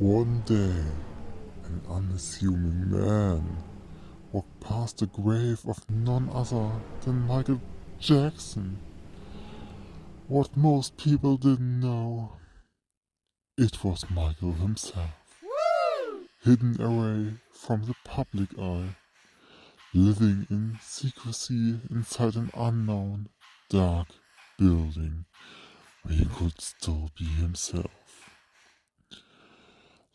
One day, an unassuming man walked past the grave of none other than Michael Jackson. What most people didn't know, it was Michael himself, hidden away from the public eye, living in secrecy inside an unknown, dark building where he could still be himself.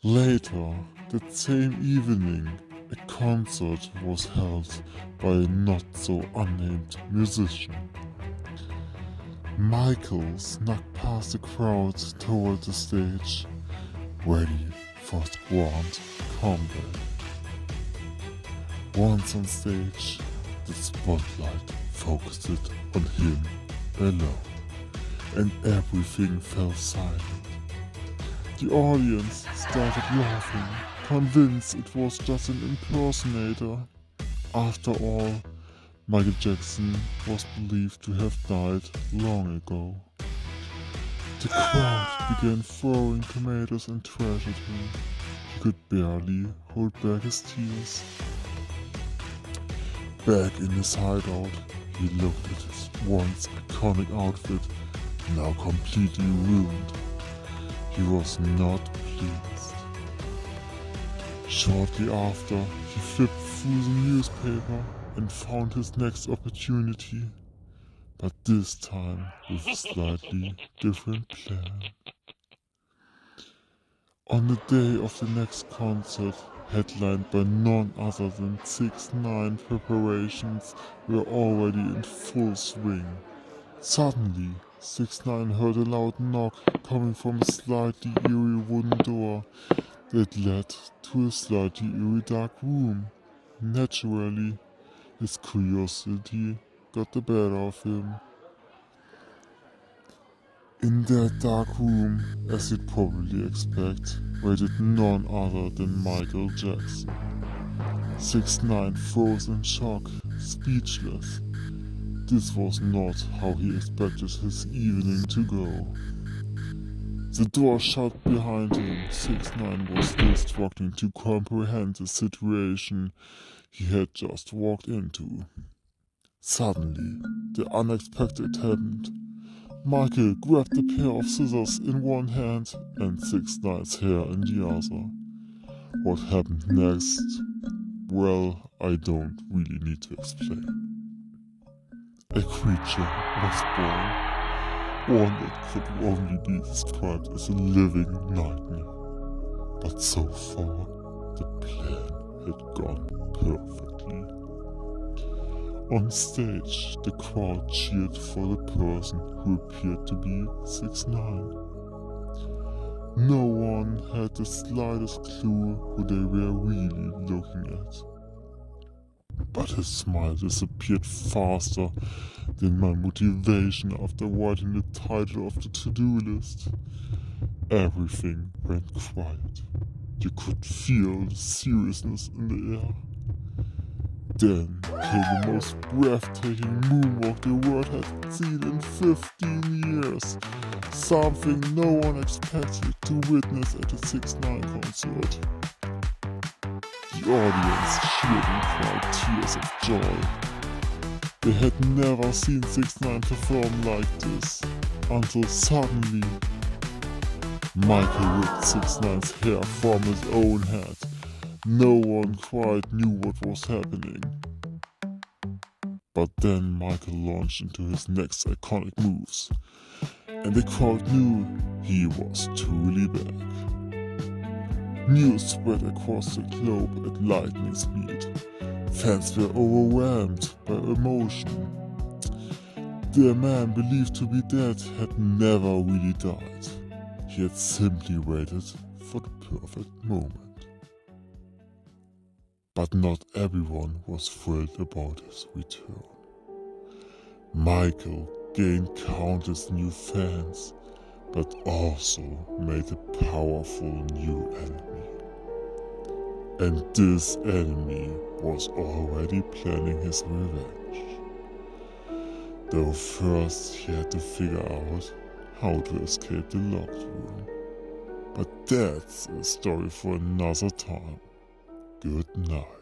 Later, that same evening, a concert was held by a not-so-unnamed musician. Michael snuck past the crowd toward the stage, ready for his grand comeback. Once on stage, the spotlight focused on him alone, and everything fell silent. The audience started laughing, convinced it was just an impersonator. After all, Michael Jackson was believed to have died long ago. The crowd began throwing tomatoes and trash at him. He could barely hold back his tears. Back in his hideout, he looked at his once iconic outfit, now completely ruined. He was not pleased. Shortly after, he flipped through the newspaper and found his next opportunity, but this time with a slightly different plan. On the day of the next concert, headlined by none other than 6ix9ine, preparations were already in full swing. Suddenly, 6ix9ine heard a loud knock coming from a slightly eerie wooden door that led to a slightly eerie dark room. Naturally, his curiosity got the better of him. In that dark room, as you'd probably expect, waited none other than Michael Jackson. 6ix9ine froze in shock, speechless. This was not how he expected his evening to go. The door shut behind him. 6ix9ine was still struggling to comprehend the situation he had just walked into. Suddenly, the unexpected happened. Michael grabbed a pair of scissors in one hand and 6ix9ine's hair in the other. What happened next? Well, I don't really need to explain. A creature was born, one that could only be described as a living nightmare. But so far, the plan had gone perfectly. On stage, the crowd cheered for the person who appeared to be 6ix9ine. No one had the slightest clue who they were really looking at. But his smile disappeared faster than my motivation after writing the title of the to-do list. Everything went quiet. You could feel the seriousness in the air. Then came the most breathtaking moonwalk the world had seen in 15 years. Something no one expected to witness at a 6ix9ine concert. The audience cheered and cried tears of joy. They had never seen 6ix9ine perform like this, until suddenly Michael ripped 6ix9ine's hair from his own head. No one quite knew what was happening. But then Michael launched into his next iconic moves, and the crowd knew he was truly back. News spread across the globe at lightning speed. Fans were overwhelmed by emotion. The man believed to be dead had never really died. He had simply waited for the perfect moment. But not everyone was thrilled about his return. Michael gained countless new fans, but also made a powerful new enemy. And this enemy was already planning his revenge. Though first he had to figure out how to escape the locked room. But that's a story for another time. Good night.